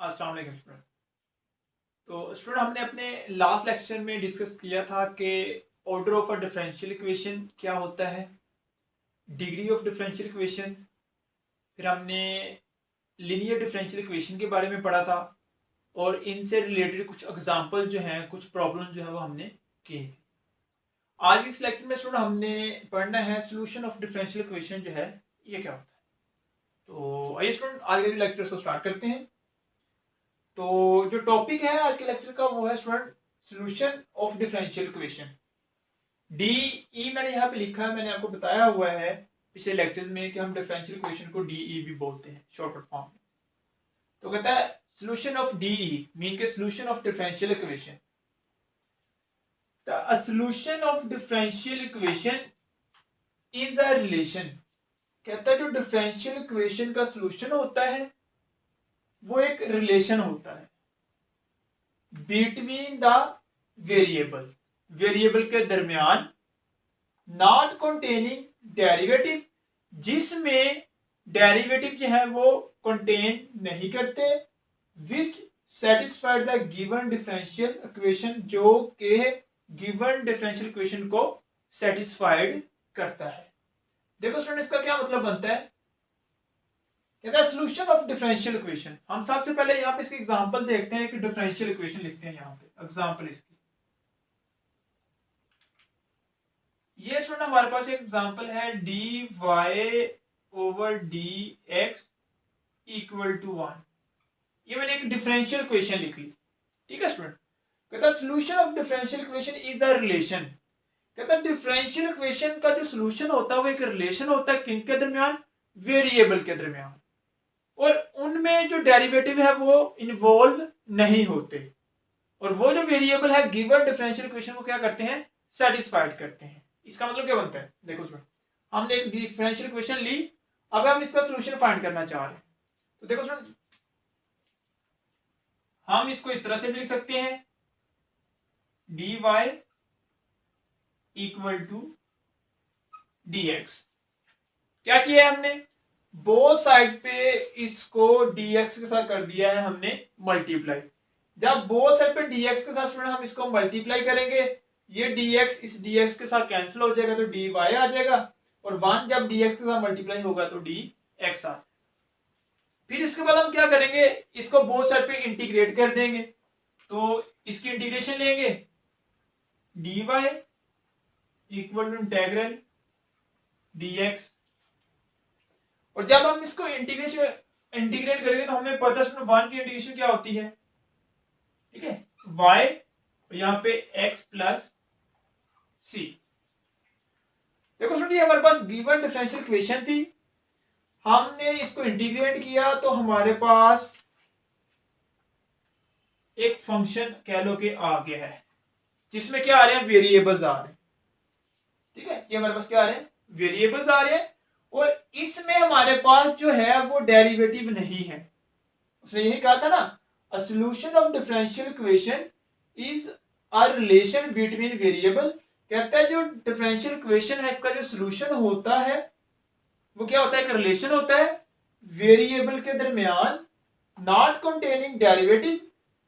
अस्सलाम वालेकुम स्टूडेंट। तो स्टूडेंट हमने अपने लास्ट लेक्चर में डिस्कस किया था कि order of a differential equation क्या होता है, डिग्री ऑफ डिफरेंशियल इक्वेशन, फिर हमने लीनियर डिफरेंशियल इक्वेशन के बारे में पढ़ा था और इनसे रिलेटेड कुछ एग्जांपल जो हैं, कुछ प्रॉब्लम जो है वो हमने किए। आज इस लेक्चर में स्टूडेंट हमने पढ़ना है सोल्यूशन ऑफ डिफरेंशियल इक्वेशन जो है ये क्या होता है। तो आइए स्टूडेंट आज के लेक्चर को स्टार्ट करते हैं। तो जो टॉपिक है आज के लेक्चर का वो है student solution of differential equation. DE मैंने यहाँ पे लिखा है, मैंने आपको बताया हुआ है पिछले लेक्चर में कि हम डिफरेंशियल इक्वेशन को डीई भी बोलते हैं शॉर्टकट फॉर्म में। तो कहता है सॉल्यूशन ऑफ डीई मीन के solution of differential equation. The solution of differential equation is a relation. कहता है जो डिफरेंशियल इक्वेशन का सॉल्यूशन होता है वो एक रिलेशन होता है बिटवीन द वेरिएबल, वेरिएबल के दरमियान, नॉट कंटेनिंग डेरिवेटिव, जिसमें डेरिवेटिव जो है वो कंटेन नहीं करते, which satisfied the given differential equation, जो के गिवन डिफरेंशियल इक्वेशन को सेटिस्फाइड करता है। देखो स्टूडेंट इसका क्या मतलब बनता है, कहता है सॉल्यूशन ऑफ डिफरेंशियल इक्वेशन। हम सबसे पहले यहाँ पे इसकी एग्जांपल देखते हैं कि डिफरेंशियल इक्वेशन लिखते हैं। यहाँ पे एग्जांपल इसकी ये स्टूडेंट हमारे पास एक एग्जांपल है d y over d x equal to 1। ये मैंने एक डिफरेंशियल इक्वेशन लिखी, ठीक है स्टूडेंट। कहता solution of differential equation is a relation. कहता डिफरेंशियल इक्वेशन का जो सॉल्यूशन होता है वो एक रिलेशन होता है किन के दरमियान, वेरिएबल के दरमियान, और उनमें जो डेरिवेटिव है वो इन्वॉल्व नहीं होते, और वो जो वेरिएबल है गिवन डिफरेंशियल इक्वेशन को क्या करते हैं, सेटिस्फाइड करते हैं। इसका मतलब क्या बनता है, देखो स्टूडेंट हमने एक डिफरेंशियल इक्वेशन ली, अब हम इसका सॉल्यूशन फाइंड करना चाह रहे हैं। तो देखो स्टूडेंट हम इसको इस तरह से भी लिख सकते हैं d y equal to d x. क्या किया है हमने, बोथ साइड पे इसको dx के साथ कर दिया है हमने मल्टीप्लाई। जब बोथ साइड पे dx के साथ स्टूडेंट हम इसको मल्टीप्लाई करेंगे, ये dx इस dx के साथ कैंसिल हो जाएगा तो dy आ जाएगा, और 1 जब dx के साथ मल्टीप्लाई होगा तो dx आ जाएगा। फिर इसके बाद हम क्या करेंगे, इसको बोथ साइड पे इंटीग्रेट कर देंगे, तो इसकी इंटीग्रेशन लेंगे dy equal to integral dx, और जब हम इसको इंटीग्रेट करेंगे तो हमें पता है 1 की इंटीग्रेशन क्या होती है, ठीक है, y यहाँ पे x प्लस सी। देखो स्टूडेंट ये हमारे पास गिवन डिफरेंशियल इक्वेशन थी, हमने इसको इंटीग्रेट किया तो हमारे पास एक फंक्शन कह लो कि आ गया है, जिसमें क्या आ रहे हैं, वेरिएबल्स आ रहे हैं, ठीक है। ये हमारे पास क्या आ रहे हैं, वेरिएबल्स आ रहे हैं, और इसमें हमारे पास जो है वो डेरिवेटिव नहीं है। उसने यही कहा था ना, a solution of differential equation is a relation between variable. कहता है जो डिफरेंशियल इक्वेशन है इसका जो सॉल्यूशन होता है वो क्या होता है, एक रिलेशन होता है वेरिएबल के दरमियान, नॉट कंटेनिंग डेरिवेटिव,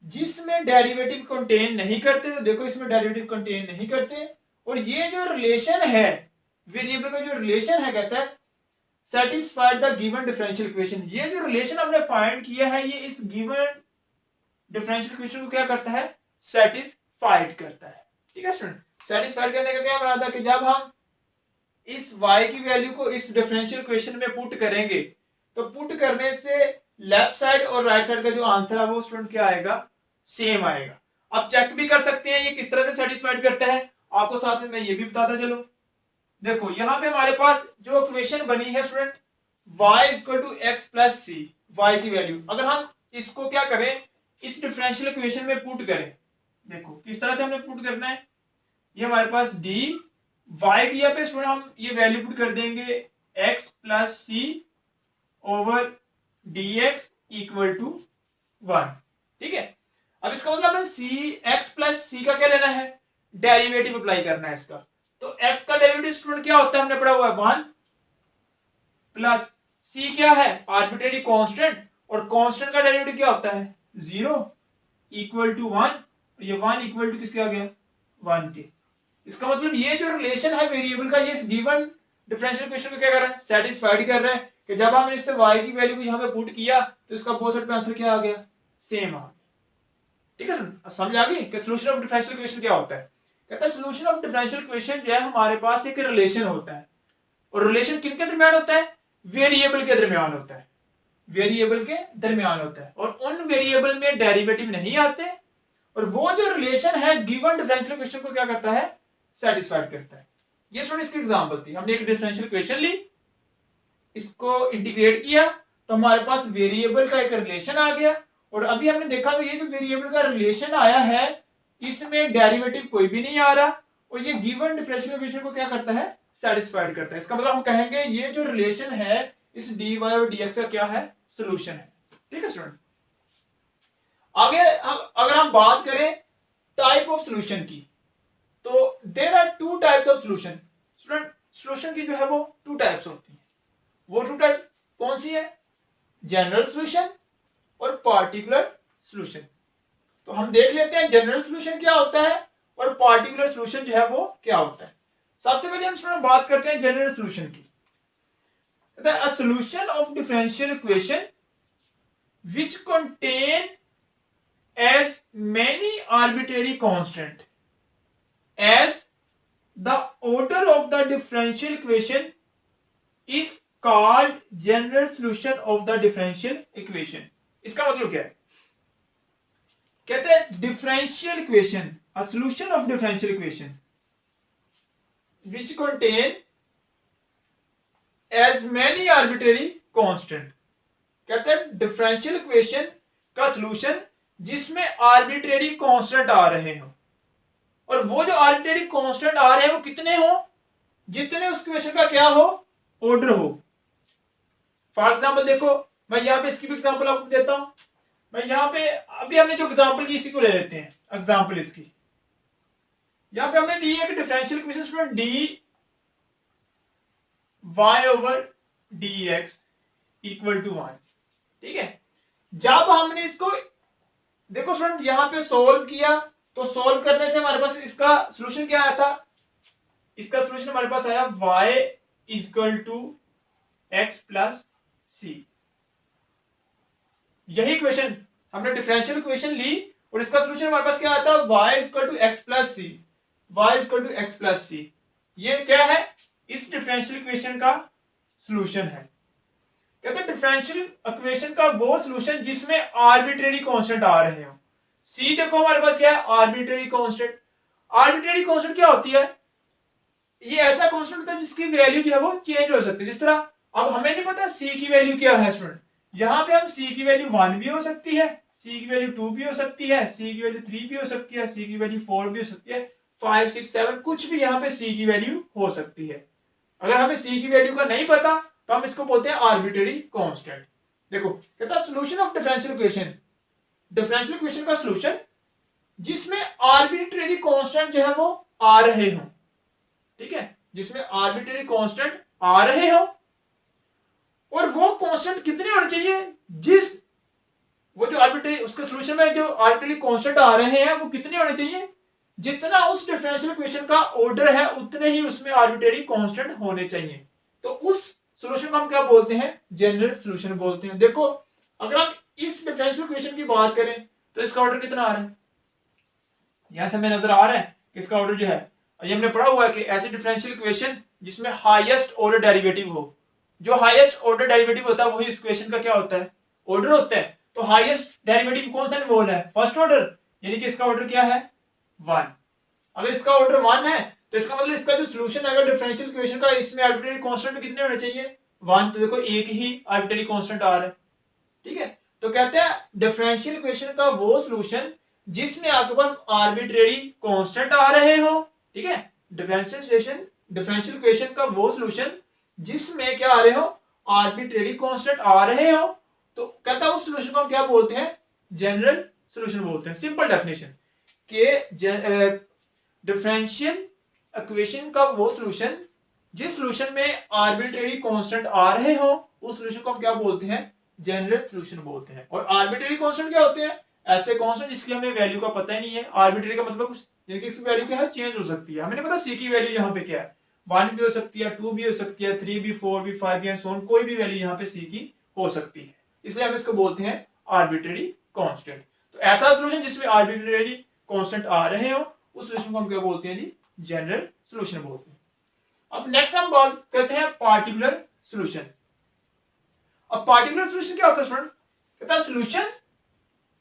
जिसमें डेरिवेटिव कंटेन नहीं करते। तो देखो इसमें डेरिवेटिव कंटेन नहीं करते, और ये जो रिलेशन है वेरिएबल का जो रिलेशन है, कहता है satisfied the given differential equation. ये जो रिलेशन हमने फाइंड किया है ये इस गिवन डिफरेंशियल इक्वेशन को क्या करता है, सेटिस्फाइड करता है, ठीक है स्टूडेंट। सेटिस्फाइड करने का क्या मतलब था कि जब हम इस y की वैल्यू को इस डिफरेंशियल इक्वेशन में पुट करेंगे तो पुट करने से लेफ्ट साइड और राइट साइड का जो आंसर है वो स्टूडेंट क्या आएगा, सेम आएगा। अब चेक भी कर सकते हैं ये किस तरह से सेटिस्फाइड करता है, आपको साथ में मैं ये भी बताता चलो। देखो यहाँ पे हमारे पास जो इक्वेशन बनी है student y equal to x plus c, y की वैल्यू अगर हम इसको क्या करें, इस डिफरेंशियल इक्वेशन में पुट करें, देखो किस तरह से हमने पुट करना है, ये हमारे पास डी y की यहाँ पे स्टूडेंट हम ये वैल्यू पुट कर देंगे x plus c over d x equal to 1, ठीक है। अब इसका मतलब है सी एक्स प्लस सी का क्या लेना है, डेरिवेटिव अप्लाई करना है इसका। तो x का डेरिवेटिव स्टूडेंट क्या होता है, हमने पढ़ा हुआ है 1 प्लस c क्या है, आर्बिट्रेरी कांस्टेंट, और कांस्टेंट का डेरिवेटिव क्या होता है, 0 इक्वल टू 1, ये 1 इक्वल टू किसके आ गया, 1 के। इसका मतलब ये जो रिलेशन है वेरिएबल का, ये गिवन डिफरेंशियल इक्वेशन को क्या कर रहा है, सेटिस्फाइड कर रहा है कि जब हमने इससे y की वैल्यू को यहाँ पे पुट किया तो इसका बोथ साइड पे आंसर क्या आ गया, सेम आ गया। ठीक है, समझ आ गई कि सोल्यूशन ऑफ डिफरेंशियल इक्वेशन क्या होता है। कहता है सोल्यूशन ऑफ डिफरेंशियल इक्वेशन जो है हमारे पास एक रिलेशन होता है, और रिलेशन किनके दरमियान होता है, वेरिएबल के दरमियान होता है, वेरिएबल के दरमियान होता है, और उन वेरिएबल में डेरिवेटिव नहीं आते, और वो जो रिलेशन है गिवन डिफरेंशियल इक्वेशन को क्या करता है, सेटिस्फाइड करता है। ये सुन इसकी एग्जांपल थी, हमने एक डिफरेंशियल इक्वेशन ली, इसको इंटीग्रेट किया तो हमारे पास वेरिएबल का एक रिलेशन आ गया, और अभी हमने देखा तो ये जो वेरिएबल का रिलेशन आया है इसमें डेरिवेटिव कोई भी नहीं आ रहा, और ये गिवन डिफरेंशियल इक्वेशन को क्या करता है, सेटिस्फाइड करता है। इसका मतलब हम कहेंगे ये जो रिलेशन है इस dy और dx का क्या है, सोल्यूशन है। ठीक है स्टूडेंट, आगे अगर हम बात करें टाइप ऑफ सोल्यूशन की, तो there are two types of solution. Student solution की जो है वो टू टाइप्स होती है, वो टू टाइप कौन सी है, जनरल सोल्यूशन और पार्टिकुलर सोल्यूशन। तो हम देख लेते हैं जनरल सोल्यूशन क्या होता है और पार्टिकुलर सोल्यूशन जो है वो क्या होता है। सबसे पहले हम स्टूडेंट बात करते हैं जनरल सोल्यूशन की। a solution of differential equation which contain as many arbitrary constant as the order of the differential equation is called general solution of the differential equation। इसका मतलब क्या है, कहते हैं differential equation, a solution of differential equation which contain as many arbitrary constant। कहते हैं differential equation का solution जिसमें आर्बिट्रेरी कांस्टेंट आ रहे हो, और वो जो आर्बिट्रेरी कांस्टेंट आ रहे हैं वो कितने हो, जितने उस इक्वेशन का क्या हो, ऑर्डर हो। फॉर एग्जांपल देखो, मैं यहाँ पे इसकी भी एग्जांपल आपको देता हूं। मैं यहाँ पे अभी हमने जो एग्जांपल की इसी को ले लेते हैं, एग्जांपल इसकी यहाँ पे हमने दी है कि differential equation student d y over dx equal to 1। ठीक है, जब हमने इसको देखो फ्रेंड यहां पे सोल्व किया तो सोल्व करने से हमारे पास इसका सॉल्यूशन क्या आया था, इसका सॉल्यूशन हमारे पास आया y equal to x plus c. यही इक्वेशन हमने डिफरेंशियल इक्वेशन ली और इसका सॉल्यूशन हमारे पास क्या आता है, y equal to x plus c, y equal to x plus c. ये क्या है, इस डिफरेंशियल इक्वेशन का सॉल्यूशन है। कहते हैं डिफरेंशियल इक्वेशन का वो सॉल्यूशन जिसमें आर्बिट्रेरी कांस्टेंट आ रहे हो। सी देखो हमारे पास क्या है, आर्बिट्रेरी कांस्टेंट। आर्बिट्रेरी कांस्टेंट क्या होती है, ये ऐसा कांस्टेंट होता है जिसकी वैल्यू जो है वो चेंज हो सकती है। जिस तरह अब हमें नहीं पता सी की वैल्यू क्या है स्टूडेंट, यहाँ पे हम सी की वैल्यू 1 भी हो सकती है, सी की वैल्यू 2 भी हो सकती है, सी की वैल्यू 3 भी हो सकती है, सी की वैल्यू 4 भी हो सकती है, 5 6 7 कुछ भी यहाँ पे सी की वैल्यू हो सकती है। अगर हमें सी की वैल्यू का नहीं पता तो हम इसको बोलते हैं आर्बिट्रेरी कांस्टेंट। देखो कहता है solution of differential equation, differential equation का सॉल्यूशन जिसमें आर्बिट्रेरी कांस्टेंट जो है वो आ रहे हो। ठीक है, जिसमें आर्बिट्रेरी कांस्टेंट आ रहे हो, और वो कांस्टेंट कितने होने चाहिए, जिस वो जो आर्बिट्रेरी उसके सॉल्यूशन में जो आर्बिट्रेरी कांस्टेंट आ रहे हैं वो कितने होने चाहिए, जितना उस डिफरेंशियल इक्वेशन का ऑर्डर है उतने ही उसमें आर्बिट्रेरी कांस्टेंट होने चाहिए। तो उस सॉल्यूशन को हम क्या बोलते हैं, जनरल सॉल्यूशन बोलते हैं। देखो अगर हम इस डिफरेंशियल इक्वेशन की बात करें तो इसका ऑर्डर कितना आ रहा है, यहां से हमें नजर आ रहा है कि इसका ऑर्डर जो है, ये हमने पढ़ा हुआ है कि ऐसे डिफरेंशियल इक्वेशन जिसमें हाईएस्ट ऑर्डर डेरिवेटिव हो, जो हाईएस्ट ऑर्डर डेरिवेटिव होता है वही इस इक्वेशन का क्या होता है, ऑर्डर होता है। तो हाईएस्ट डेरिवेटिव कौन सा इन्वॉल्व है, फर्स्ट ऑर्डर, यानी कि इसका ऑर्डर क्या है 1। अगर इसका ऑर्डर 1 है तो इसका मतलब इसका जो सॉल्यूशन है डिफरेंशियल इक्वेशन का, इसमें आर्बिट्रेरी कांस्टेंट में कितने होने चाहिए, 1। तो देखो एक ही आर्बिट्रेरी कांस्टेंट आ रहा है। ठीक है, तो कहते हैं डिफरेंशियल इक्वेशन का वो सॉल्यूशन जिसमें आपके पास आर्बिट्रेरी कांस्टेंट आ रहे हो। ठीक है, डिफरेंशियल इक्वेशन का वो सॉल्यूशन जिसमें क्या आ रहे हो, आर्बिट्रेरी कांस्टेंट आ रहे हो। तो कहता है उस सॉल्यूशन को हम क्या बोलते हैं, जनरल सॉल्यूशन बोलते हैं। सिंपल डेफिनेशन के डिफरेंशियल इक्वेशन का वो सॉल्यूशन जिस सॉल्यूशन में आर्बिट्रेरी कांस्टेंट आ रहे हो उस सॉल्यूशन को हम क्या बोलते हैं, जनरल सोल्यूशन बोलते हैं। और आर्बिट्रेरी कांस्टेंट क्या होते हैं? ऐसे कांस्टेंट जिसकी हमें वैल्यू का पता ही नहीं है। आर्बिट्रेरी का मतलब कुछ जिनकी इसकी वैल्यू क्या है, चेंज हो सकती है, हमें नहीं पता सी की वैल्यू यहाँ पे क्या है, 1 भी हो सकती है, 2 भी हो सकती है, 3 भी, 4 भी, 5 भी एंड सो ऑन, कोई भी वैल्यू यहाँ पे सी की हो सकती है, इसलिए हम इसको बोलते हैं आर्बिट्रेरी कांस्टेंट। तो ऐसा सोल्यूशन जिसमें आर्बिट्रेरी कांस्टेंट आ रहे हो उस सोल्यूशन को हम क्या बोलते हैं जी? जनरल सोल्यूशन बोलते हैं। अब नेक्स्ट हम बात करते हैं पार्टिकुलर सोल्यूशन। अब पार्टिकुलर सोल्यूशन क्या होता है स्टूडेंट? कहता है solution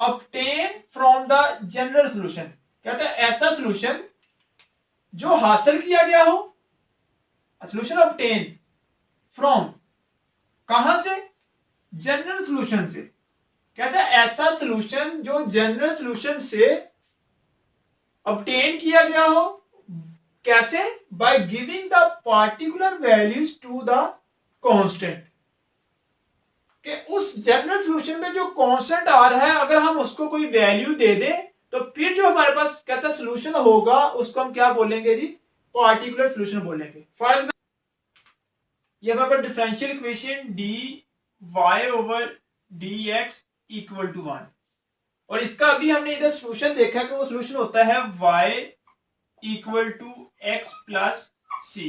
obtain from the general solution. कहता है ऐसा सोल्यूशन जो हासिल किया गया हो, सोल्यूशन ऑब्टेन फ्रॉम, कहां से? जनरल सोल्यूशन से। कहता है ऐसा सोल्यूशन जो जनरल सोल्यूशन से ऑब्टेन किया गया हो, कैसे? By giving the particular values to the constant. कि उस जनरल सोल्यूशन में जो कांस्टेंट आ रहा है अगर हम उसको कोई वैल्यू दे दें तो फिर जो हमारे पास कहता है सोल्यूशन होगा उसको हम क्या बोलेंगे जी? पार्टिकुलर सोल्यूशन बोलेंगे। फॉर एग्जाम्पल ये हमारे पास differential equation dy over dx equal to 1, और इसका अभी हमने इधर सोल्यूशन देखा कि वो सोल्यूशन होता है y equal to x plus c.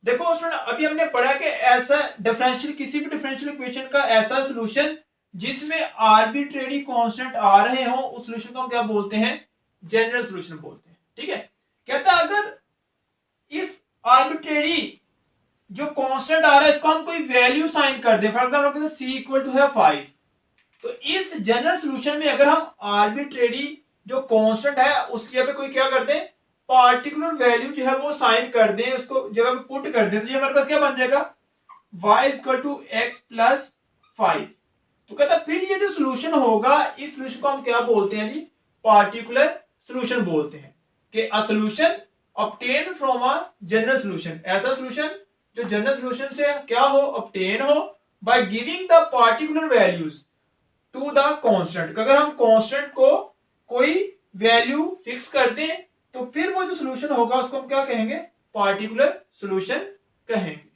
देखो उसमें अभी हमने पढ़ा कि ऐसा डिफरेंशियल, किसी भी डिफरेंशियल इक्वेशन का ऐसा सोल्यूशन जिसमें आर्बिट्रेरी कांस्टेंट आ रहे हो उस सोल्यूशन को हम क्या बोलते हैं? जनरल सोल्यूशन बोलते हैं। ठीक है, कहता है अगर इस आर्बिट्रेरी जो कांस्टेंट आ रहा है इसको हम कोई वैल्यू साइन कर दें, for example c equal to है 5, तो इस जनरल सोल्यूशन में अगर हम आर्बिट्रेरी जो कांस्टेंट है उसकी जगह पे कोई क्या कर दें? पार्टिकुलर वैल्यू जो है वो साइन कर दें, उसको जगह पे पुट कर दें, तो ये हमारे पास क्या बन जाएगा? y equal to x plus 5। तो कहता फिर ये जो सोल्यूशन होगा इस सोल्यूशन को हम क्या बोलते हैं जी? पार्टिकुलर सोल्यूशन बोलते हैं। कि a solution obtain from a general solution, ऐसा सोल्यूशन जो जनरल सोल्यूशन से क्या हो? ऑब्टेन हो by giving the particular values to the constant. अगर हम कांस्टेंट को कोई वैल्यू फिक्स कर दें तो फिर वो जो सोल्यूशन होगा उसको हम क्या कहेंगे? पार्टिकुलर सोल्यूशन कहेंगे।